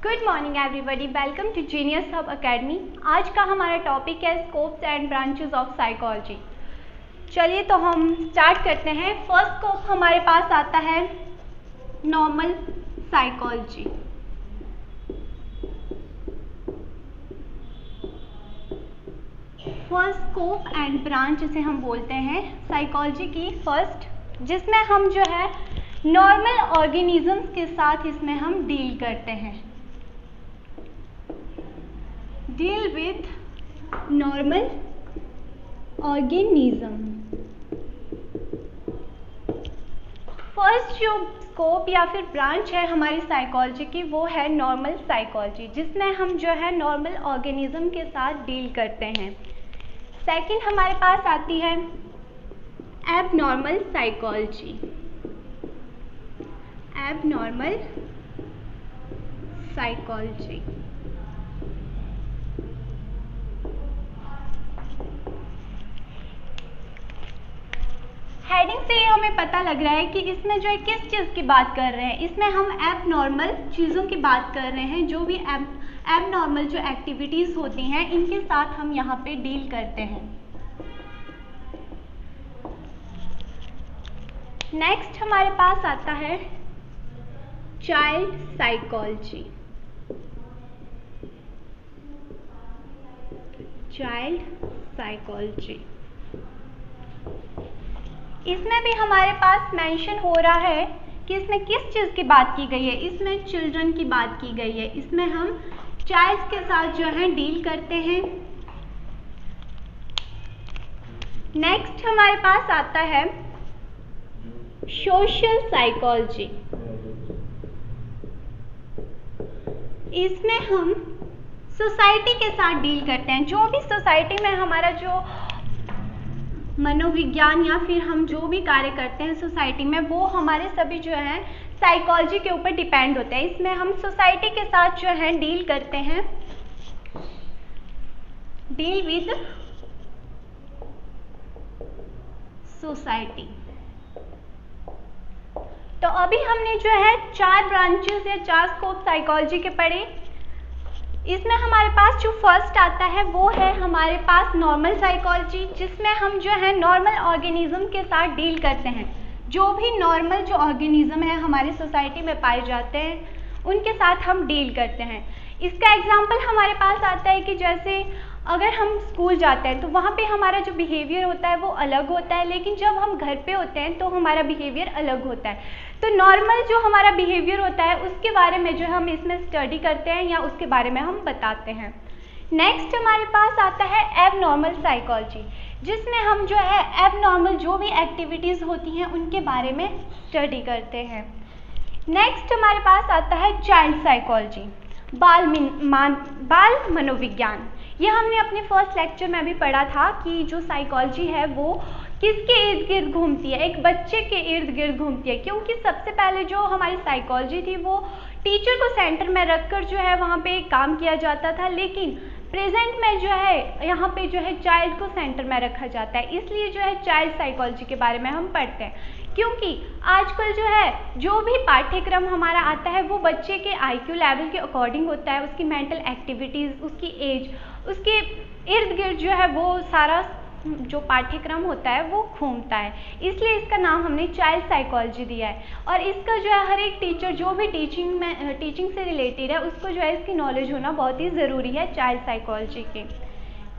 Good morning everybody, welcome to Genius Hub Academy. आज का हमारा टॉपिक है scopes and branches of psychology. चलिए तो हम स्टार्ट करते हैं। फर्स्ट स्कोप हमारे पास आता है normal psychology. First scope and branch इसे हम बोलते हैं साइकोलॉजी की फर्स्ट, जिसमें हम जो है नॉर्मल ऑर्गेनिजम्स के साथ इसमें हम डील करते हैं। Deal with normal organism. First जो स्कोप या फिर ब्रांच है हमारी साइकोलॉजी की वो है नॉर्मल साइकोलॉजी, जिसमें हम जो है नॉर्मल ऑर्गेनिज्म के साथ डील करते हैं। सेकंड हमारे पास आती है abnormal psychology. Abnormal psychology heading से हमें पता लग रहा है कि इसमें जो है किस चीज़ की बात कर रहे हैं। इसमें हम एबनॉर्मल चीज़ों की बात कर रहे हैं, जो भी एबनॉर्मल जो एक्टिविटीज़ होती हैं इनके साथ हम यहाँ पे डील करते हैं। नेक्स्ट हमारे पास आता है चाइल्ड साइकोलॉजी। चाइल्ड साइकोलॉजी इसमें भी हमारे पास मेंशन हो रहा है कि इसमें किस चीज़ की बात की गई है। इसमें चिल्ड्रन की बात की गई है। इसमें हम चाइल्ड के साथ जो है डील करते हैं। नेक्स्ट हमारे पास आता है सोशल साइकोलॉजी। इसमें हम सोसाइटी के साथ डील करते हैं। जो भी सोसाइटी में हमारा जो मनोविज्ञान या फिर हम जो भी कार्य करते हैं सोसाइटी में, वो हमारे सभी जो है साइकोलॉजी के ऊपर डिपेंड होते हैं। इसमें हम सोसाइटी के साथ जो है डील करते हैं। Deal with society. तो अभी हमने जो है 4 ब्रांचेस या 4 स्कोप साइकोलॉजी के पढ़े। इसमें हमारे पास जो फर्स्ट आता है वो है हमारे पास नॉर्मल साइकोलॉजी, जिसमें हम जो है नॉर्मल ऑर्गेनिज्म के साथ डील करते हैं। जो भी नॉर्मल जो ऑर्गेनिज्म है हमारी सोसाइटी में पाए जाते हैं उनके साथ हम डील करते हैं। इसका एग्जांपल हमारे पास आता है कि जैसे अगर हम स्कूल जाते हैं तो वहाँ पे हमारा जो बिहेवियर होता है वो अलग होता है, लेकिन जब हम घर पे होते हैं तो हमारा बिहेवियर अलग होता है। तो नॉर्मल जो हमारा बिहेवियर होता है उसके बारे में जो हम इसमें स्टडी करते हैं या उसके बारे में हम बताते हैं। नेक्स्ट हमारे पास आता है एबनॉर्मल साइकोलॉजी, जिसमें हम जो है एबनॉर्मल जो भी एक्टिविटीज़ होती हैं उनके बारे में स्टडी करते हैं। नेक्स्ट हमारे पास आता है चाइल्ड साइकोलॉजी, बाल मनोविज्ञान। ये हमने अपने फर्स्ट लेक्चर में भी पढ़ा था कि जो साइकोलॉजी है वो किसके इर्द गिर्द घूमती है, एक बच्चे के इर्द गिर्द घूमती है। क्योंकि सबसे पहले जो हमारी साइकोलॉजी थी वो टीचर को सेंटर में रखकर जो है वहाँ पे काम किया जाता था, लेकिन प्रेजेंट में जो है यहाँ पे जो है चाइल्ड को सेंटर में रखा जाता है। इसलिए जो है चाइल्ड साइकोलॉजी के बारे में हम पढ़ते हैं, क्योंकि आजकल जो है जो भी पाठ्यक्रम हमारा आता है वो बच्चे के IQ लेवल के अकॉर्डिंग होता है। उसकी मेंटल एक्टिविटीज़, उसकी एज, उसके इर्द गिर्द जो है वो सारा जो पाठ्यक्रम होता है वो घूमता है। इसलिए इसका नाम हमने चाइल्ड साइकोलॉजी दिया है। और इसका जो है हर एक टीचर जो भी टीचिंग से रिलेटेड है उसको जो है इसकी नॉलेज होना बहुत ही ज़रूरी है चाइल्ड साइकोलॉजी के।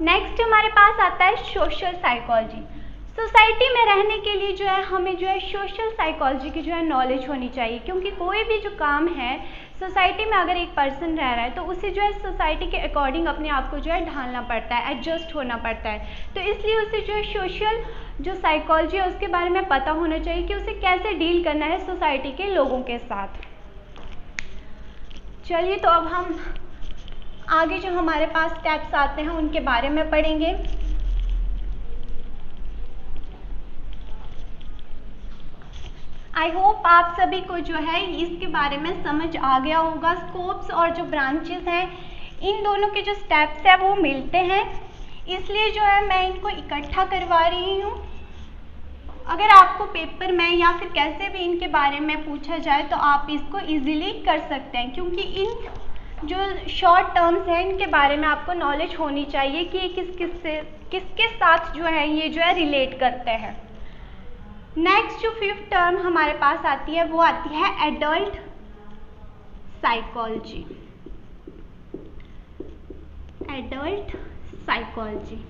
नेक्स्ट हमारे पास आता है सोशल साइकोलॉजी। सोसाइटी में रहने के लिए जो है हमें जो है सोशल साइकोलॉजी की जो है नॉलेज होनी चाहिए, क्योंकि कोई भी जो काम है सोसाइटी में अगर एक पर्सन रह रहा है तो उसे जो है सोसाइटी के अकॉर्डिंग अपने आप को जो है ढालना पड़ता है, एडजस्ट होना पड़ता है। तो इसलिए उसे जो है सोशल जो साइकोलॉजी है उसके बारे में पता होना चाहिए कि उसे कैसे डील करना है सोसाइटी के लोगों के साथ। चलिए तो अब हम आगे जो हमारे पास स्टेप्स आते हैं उनके बारे में पढ़ेंगे। आई होप आप सभी को जो है इसके बारे में समझ आ गया होगा। स्कोप्स और जो ब्रांचेस हैं इन दोनों के जो स्टेप्स हैं वो मिलते हैं, इसलिए जो है मैं इनको इकट्ठा करवा रही हूँ। अगर आपको पेपर में या फिर कैसे भी इनके बारे में पूछा जाए तो आप इसको इजीली कर सकते हैं, क्योंकि इन जो शॉर्ट टर्म्स हैं इनके बारे में आपको नॉलेज होनी चाहिए कि किसके साथ जो है ये जो है रिलेट करते हैं। नेक्स्ट जो 5th टर्म हमारे पास आती है वो आती है एडल्ट साइकोलॉजी। एडल्ट साइकोलॉजी,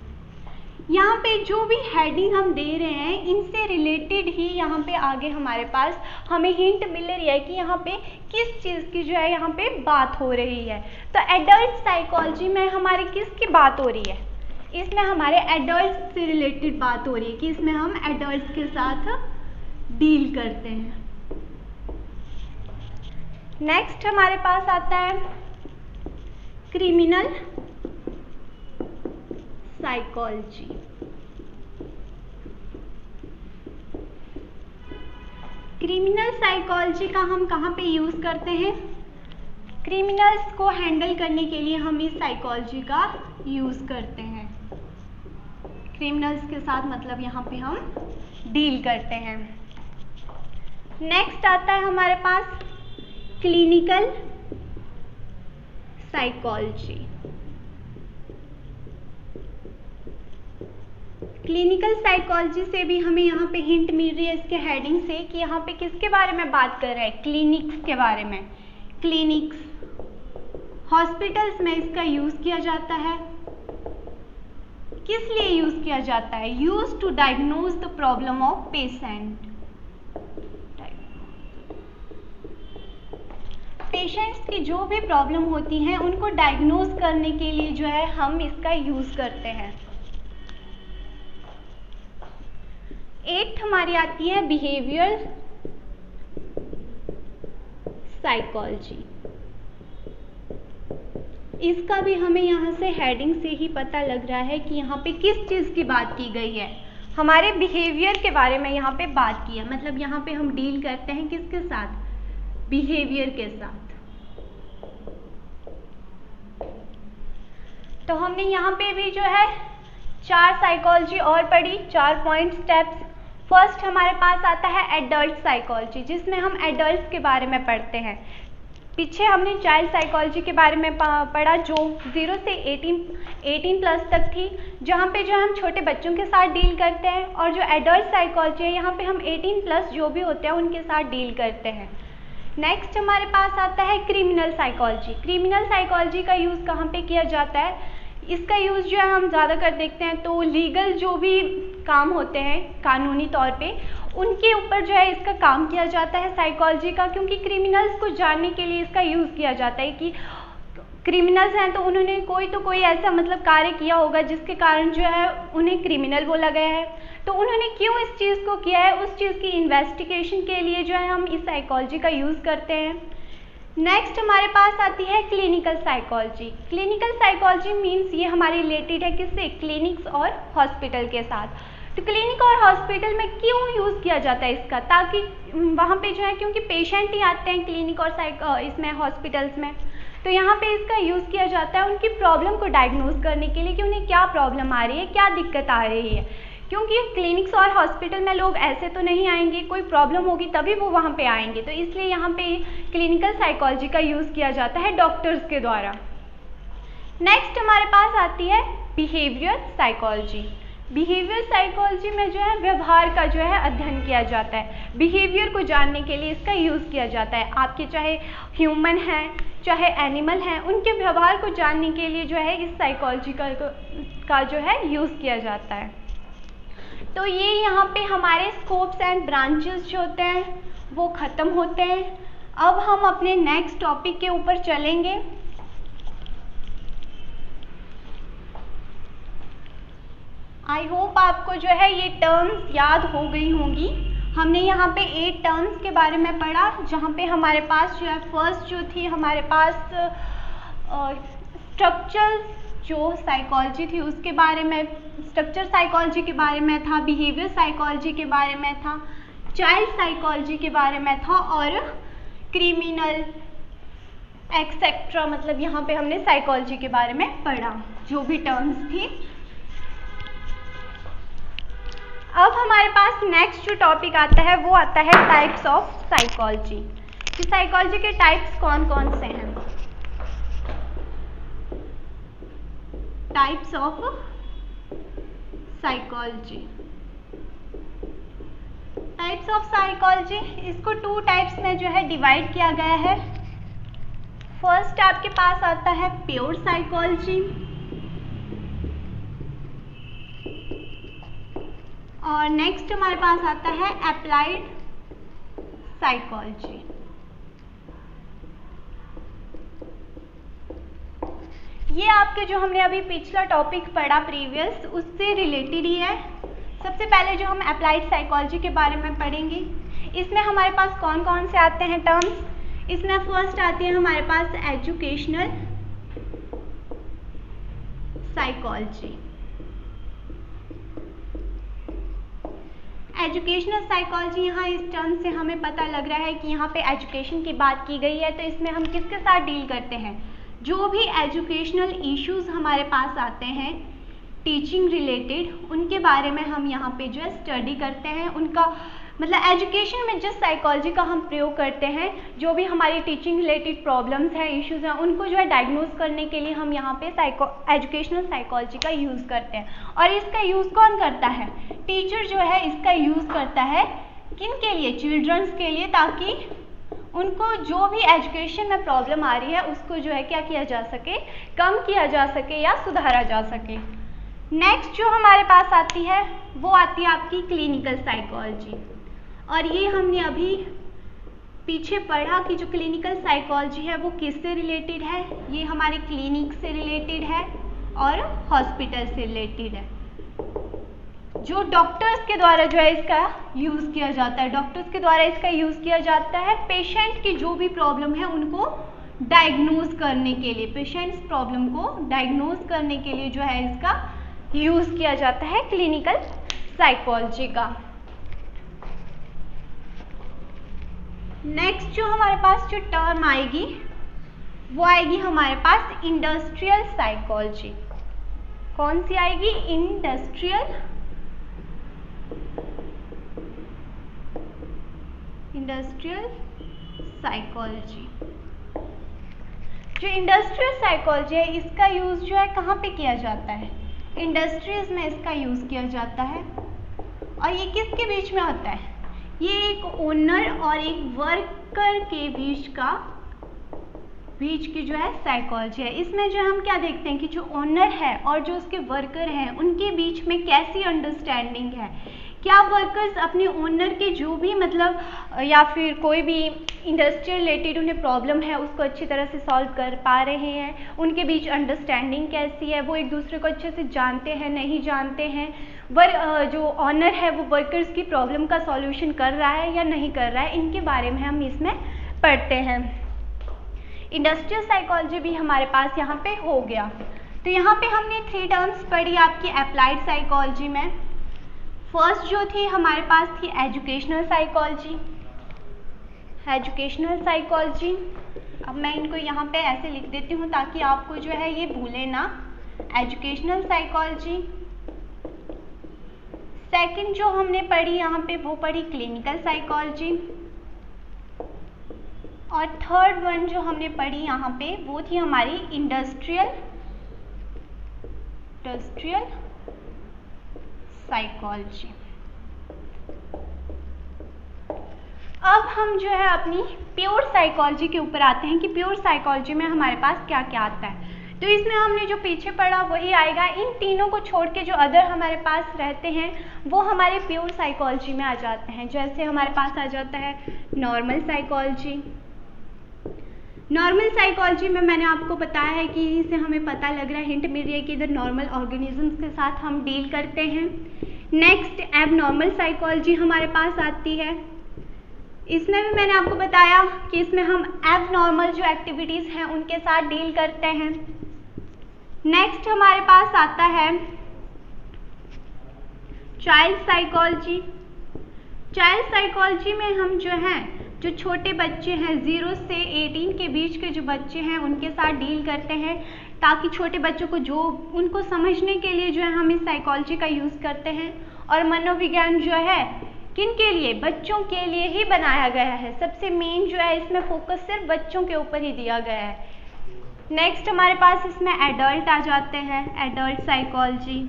यहाँ पे जो भी हेडिंग हम दे रहे हैं इनसे रिलेटेड ही यहाँ पे आगे हमारे पास हमें हिंट मिल रही है कि यहाँ पे किस चीज़ की जो है यहाँ पे बात हो रही है। तो एडल्ट साइकोलॉजी में हमारी किसकी बात हो रही है, इसमें हमारे एडल्ट से रिलेटेड बात हो रही है कि इसमें हम एडल्ट के साथ डील करते हैं। नेक्स्ट हमारे पास आता है क्रिमिनल साइकोलॉजी। क्रिमिनल साइकोलॉजी का हम कहाँ पे यूज़ करते हैं, क्रिमिनल्स को हैंडल करने के लिए हम इस साइकोलॉजी का यूज़ करते हैं। क्रिमिनल्स के साथ मतलब यहाँ पे हम डील करते हैं। नेक्स्ट आता है हमारे पास क्लिनिकल साइकोलॉजी। क्लिनिकल साइकोलॉजी से भी हमें यहाँ पे हिंट मिल रही है इसके हेडिंग से कि यहाँ पे किसके बारे में बात कर रहे हैं, क्लिनिक्स के बारे में। क्लिनिक्स, हॉस्पिटल्स में इसका यूज़ किया जाता है। किस लिए यूज़ किया जाता है, use to diagnose the problem of patient. Patients की जो भी प्रॉब्लम होती हैं उनको डायग्नोज करने के लिए जो है हम इसका यूज़ करते हैं। 8th हमारी आती है बिहेवियर साइकोलॉजी। इसका भी हमें यहाँ से हेडिंग से ही पता लग रहा है कि यहाँ पे किस चीज़ की बात की गई है, हमारे बिहेवियर के बारे में यहाँ पे बात की है। मतलब यहाँ पे हम डील करते हैं किसके साथ, बिहेवियर के साथ। तो हमने यहाँ पे भी जो है 4 साइकोलॉजी और पढ़ी, 4 पॉइंट स्टेप्स। फर्स्ट हमारे पास आता है एडल्ट साइकोलॉजी, जिसमें हम एडल्ट के बारे में पढ़ते हैं। पीछे हमने चाइल्ड साइकोलॉजी के बारे में पढ़ा जो 0 से 18 प्लस तक थी, जहाँ पे जो हम छोटे बच्चों के साथ डील करते हैं। और जो एडल्ट साइकोलॉजी है यहाँ पे हम 18 प्लस जो भी होते हैं उनके साथ डील करते हैं। नेक्स्ट हमारे पास आता है क्रिमिनल साइकोलॉजी। क्रिमिनल साइकोलॉजी का यूज़ कहाँ पे किया जाता है, इसका यूज़ जो है हम ज़्यादातर देखते हैं तो लीगल जो भी काम होते हैं कानूनी तौर पे उनके ऊपर जो है इसका काम किया जाता है साइकोलॉजी का। क्योंकि क्रिमिनल्स को जानने के लिए इसका यूज़ किया जाता है कि क्रिमिनल्स हैं तो उन्होंने कोई ऐसा मतलब कार्य किया होगा जिसके कारण जो है उन्हें क्रिमिनल बोला गया है। तो उन्होंने क्यों इस चीज़ को किया है, उस चीज़ की इन्वेस्टिगेशन के लिए जो है हम इस साइकोलॉजी का यूज़ करते हैं। नेक्स्ट हमारे पास आती है clinical psychology. Clinical psychology means ये हमारी रिलेटेड है किससे, क्लिनिक्स और हॉस्पिटल के साथ। तो क्लिनिक और हॉस्पिटल में क्यों यूज़ किया जाता है इसका, ताकि वहाँ पे जो है क्योंकि पेशेंट ही आते हैं क्लिनिक और इसमें हॉस्पिटल्स में, तो यहाँ पे इसका यूज़ किया जाता है उनकी प्रॉब्लम को डायग्नोज करने के लिए कि उन्हें क्या प्रॉब्लम आ रही है, क्या दिक्कत आ रही है। क्योंकि क्लिनिक्स और हॉस्पिटल में लोग ऐसे तो नहीं आएंगे, कोई प्रॉब्लम होगी तभी वो वहाँ पे आएंगे। तो इसलिए यहाँ पे क्लिनिकल साइकोलॉजी का यूज़ किया जाता है डॉक्टर्स के द्वारा। नेक्स्ट हमारे पास आती है बिहेवियर साइकोलॉजी। बिहेवियर साइकोलॉजी में जो है व्यवहार का जो है अध्ययन किया जाता है। बिहेवियर को जानने के लिए इसका यूज़ किया जाता है। आपके चाहे ह्यूमन हैं चाहे एनिमल हैं, उनके व्यवहार को जानने के लिए जो है इस साइकोलॉजी का जो है यूज़ किया जाता है। तो ये यहाँ पे हमारे स्कोप्स एंड ब्रांचेस जो होते हैं वो ख़त्म होते हैं। अब हम अपने नेक्स्ट टॉपिक के ऊपर चलेंगे। आई होप आपको जो है ये टर्म्स याद हो गई होंगी। हमने यहाँ पे 8 टर्म्स के बारे में पढ़ा, जहाँ पे हमारे पास जो है फर्स्ट जो थी हमारे पास स्ट्रक्चर जो साइकोलॉजी थी उसके बारे में, स्ट्रक्चर साइकोलॉजी के बारे में था, बिहेवियर साइकोलॉजी के बारे में था, चाइल्ड साइकोलॉजी के बारे में था और क्रिमिनल एक्सेट्रा, मतलब यहाँ पे हमने साइकोलॉजी के बारे में पढ़ा जो भी टर्म्स थी। अब हमारे पास नेक्स्ट जो टॉपिक आता है वो आता है टाइप्स ऑफ साइकोलॉजी। कि साइकोलॉजी के टाइप्स कौन कौन से हैं। Types of psychology. Types of psychology, इसको 2 टाइप्स में जो है डिवाइड किया गया है। फर्स्ट आपके पास आता है प्योर साइकोलॉजी और नेक्स्ट हमारे पास आता है अप्लाइड साइकोलॉजी। ये आपके जो हमने अभी पिछला टॉपिक पढ़ा प्रीवियस, उससे रिलेटेड ही है। सबसे पहले जो हम अप्लाइड साइकोलॉजी के बारे में पढ़ेंगे, इसमें हमारे पास कौन कौन से आते हैं टर्म्स। इसमें फर्स्ट आती है हमारे पास एजुकेशनल साइकोलॉजी। एजुकेशनल साइकोलॉजी, यहाँ इस टर्म से हमें पता लग रहा है कि यहाँ पे एजुकेशन की बात की गई है, तो इसमें हम किसके साथ डील करते हैं, जो भी एजुकेशनल इश्यूज हमारे पास आते हैं टीचिंग रिलेटेड, उनके बारे में हम यहाँ पे जो है स्टडी करते हैं। उनका मतलब एजुकेशन में जिस साइकोलॉजी का हम प्रयोग करते हैं, जो भी हमारी टीचिंग रिलेटेड प्रॉब्लम्स हैं, इश्यूज हैं, उनको जो है डायग्नोज करने के लिए हम यहाँ पे एजुकेशनल साइकोलॉजी का यूज़ करते हैं। और इसका यूज़ कौन करता है, टीचर जो है इसका यूज़ करता है किन के लिए, चिल्ड्रंस के लिए, ताकि उनको जो भी एजुकेशन में प्रॉब्लम आ रही है उसको जो है क्या किया जा सके, कम किया जा सके या सुधारा जा सके। नेक्स्ट जो हमारे पास आती है वो आती है आपकी क्लिनिकल साइकोलॉजी। और ये हमने अभी पीछे पढ़ा कि जो क्लिनिकल साइकोलॉजी है वो किससे रिलेटेड है, ये हमारे क्लिनिक से रिलेटेड है और हॉस्पिटल से रिलेटेड है। जो डॉक्टर्स के द्वारा जो है इसका यूज़ किया जाता है, डॉक्टर्स के द्वारा इसका यूज़ किया जाता है पेशेंट की जो भी प्रॉब्लम है उनको डायग्नोज करने के लिए, पेशेंट्स प्रॉब्लम को डायग्नोज करने के लिए जो है इसका यूज़ किया जाता है क्लिनिकल साइकोलॉजी का। नेक्स्ट जो हमारे पास जो टर्म आएगी वो आएगी हमारे पास इंडस्ट्रियल साइकोलॉजी। कौन सी आएगी, इंडस्ट्रियल साइकोलॉजी। जो इंडस्ट्रियल साइकोलॉजी है इसका यूज़ जो है कहाँ पे किया जाता है, इंडस्ट्रीज में इसका यूज़ किया जाता है। और ये किसके बीच में होता है, ये एक ओनर और एक वर्कर के बीच की जो है साइकोलॉजी है। इसमें जो हम क्या देखते हैं कि जो ओनर है और जो उसके वर्कर हैं उनके बीच में कैसी अंडरस्टैंडिंग है, क्या वर्कर्स अपने ओनर के जो भी मतलब या फिर कोई भी इंडस्ट्री रिलेटेड उन्हें प्रॉब्लम है उसको अच्छी तरह से सॉल्व कर पा रहे हैं, उनके बीच अंडरस्टैंडिंग कैसी है, वो एक दूसरे को अच्छे से जानते हैं नहीं जानते हैं, जो ऑनर है वो वर्कर्स की प्रॉब्लम का सॉल्यूशन कर रहा है या नहीं कर रहा है, इनके बारे में हम इसमें पढ़ते हैं। इंडस्ट्रियल साइकोलॉजी भी हमारे पास यहाँ पे हो गया। तो यहाँ पे हमने 3 टर्म्स पढ़ी आपकी अप्लाइड साइकोलॉजी में। फर्स्ट जो थी हमारे पास थी एजुकेशनल साइकोलॉजी। अब मैं इनको यहाँ पे ऐसे लिख देती हूँ ताकि आपको जो है ये भूले ना, एजुकेशनल साइकोलॉजी। सेकंड जो हमने पढ़ी यहाँ पे वो पढ़ी क्लिनिकल साइकोलॉजी। और थर्ड वन जो हमने पढ़ी यहाँ पे वो थी हमारी इंडस्ट्रियल साइकोलॉजी। अब हम जो है अपनी प्योर साइकोलॉजी के ऊपर आते हैं कि प्योर साइकोलॉजी में हमारे पास क्या क्या आता है। तो इसमें हमने जो पीछे पढ़ा वही आएगा। इन तीनों को छोड़ के जो अदर हमारे पास रहते हैं वो हमारे प्योर साइकोलॉजी में आ जाते हैं। जैसे हमारे पास आ जाता है नॉर्मल साइकोलॉजी। नॉर्मल साइकोलॉजी में मैंने आपको बताया है कि इससे हमें पता लग रहा है, हिंट मिल रही है कि इधर नॉर्मल ऑर्गेनिजम्स के साथ हम डील करते हैं। नेक्स्ट एबनॉर्मल साइकोलॉजी हमारे पास आती है। इसमें भी मैंने आपको बताया कि इसमें हम एबनॉर्मल जो एक्टिविटीज़ हैं उनके साथ डील करते हैं। नेक्स्ट हमारे पास आता है चाइल्ड साइकोलॉजी। चाइल्ड साइकोलॉजी में हम जो हैं जो छोटे बच्चे हैं 0 से 18 के बीच के जो बच्चे हैं उनके साथ डील करते हैं, ताकि छोटे बच्चों को जो उनको समझने के लिए जो है हम इस साइकोलॉजी का यूज़ करते हैं। और मनोविज्ञान जो है किन के लिए, बच्चों के लिए ही बनाया गया है। सबसे मेन जो है इसमें फोकस सिर्फ बच्चों के ऊपर ही दिया गया है। नेक्स्ट हमारे पास इसमें एडल्ट आ जाते हैं, एडल्ट साइकोलॉजी,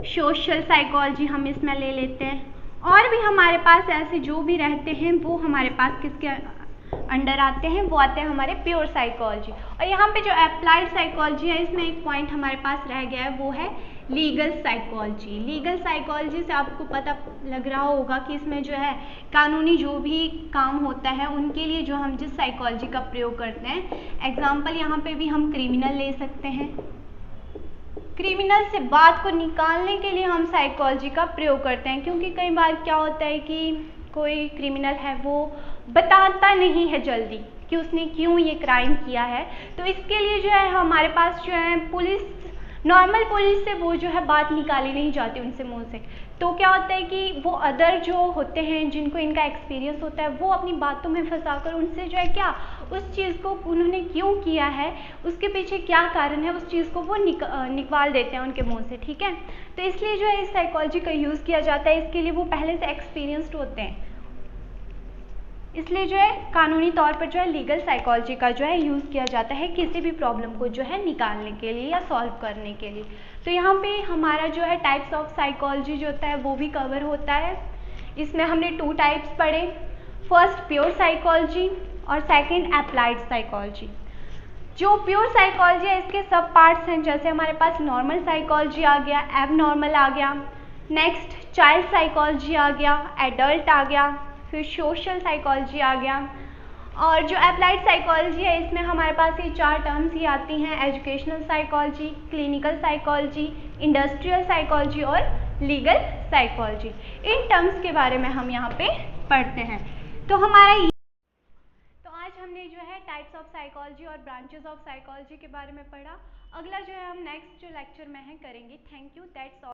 सोशल साइकोलॉजी हम इसमें ले लेते हैं। और भी हमारे पास ऐसे जो भी रहते हैं वो हमारे पास किसके अंडर आते हैं, वो आते हैं हमारे प्योर साइकोलॉजी। और यहाँ पे जो अप्लाइड साइकोलॉजी है, इसमें एक पॉइंट हमारे पास रह गया है, वो है लीगल साइकोलॉजी। लीगल साइकोलॉजी से आपको पता लग रहा होगा कि इसमें जो है कानूनी जो भी काम होता है उनके लिए जो हम जिस साइकोलॉजी का प्रयोग करते हैं, एग्जाम्पल यहाँ पे भी हम क्रिमिनल ले सकते हैं। क्रिमिनल से बात को निकालने के लिए हम साइकोलॉजी का प्रयोग करते हैं, क्योंकि कई बार क्या होता है कि कोई क्रिमिनल है वो बताता नहीं है जल्दी कि उसने क्यों ये क्राइम किया है। तो इसके लिए जो है हमारे पास जो है पुलिस, नॉर्मल पुलिस से वो जो है बात निकाली नहीं जाती उनसे मुंह से। तो क्या होता है कि वो अदर जो होते हैं जिनको इनका एक्सपीरियंस होता है, वो अपनी बातों में फंसाकर उनसे जो है क्या उस चीज़ को उन्होंने क्यों किया है, उसके पीछे क्या कारण है, उस चीज़ को वो निकाल देते हैं उनके मुंह से, ठीक है। तो इसलिए जो है इस साइकोलॉजी का यूज़ किया जाता है, इसके लिए वो पहले से एक्सपीरियंस्ड होते हैं। इसलिए जो है कानूनी तौर पर जो है लीगल साइकोलॉजी का जो है यूज़ किया जाता है किसी भी प्रॉब्लम को जो है निकालने के लिए या सॉल्व करने के लिए। तो यहाँ पे हमारा जो है टाइप्स ऑफ साइकोलॉजी जो होता है वो भी कवर होता है। इसमें हमने 2 टाइप्स पढ़े, फर्स्ट प्योर साइकोलॉजी और सेकंड अप्लाइड साइकोलॉजी। जो प्योर साइकोलॉजी है इसके सब पार्ट्स हैं, जैसे हमारे पास नॉर्मल साइकोलॉजी आ गया, एबनॉर्मल आ गया, नेक्स्ट चाइल्ड साइकोलॉजी आ गया, एडल्ट आ गया, फिर सोशल साइकोलॉजी आ गया। और जो अप्लाइड साइकोलॉजी है इसमें हमारे पास ये 4 टर्म्स ही आती हैं, educational psychology, clinical psychology, industrial psychology और लीगल साइकोलॉजी। इन टर्म्स के बारे में हम यहाँ पे पढ़ते हैं। तो आज हमने जो है टाइप्स ऑफ साइकोलॉजी और ब्रांचेस ऑफ साइकोलॉजी के बारे में पढ़ा। अगला जो है हम नेक्स्ट जो लेक्चर में है करेंगे। Thank you, that's all.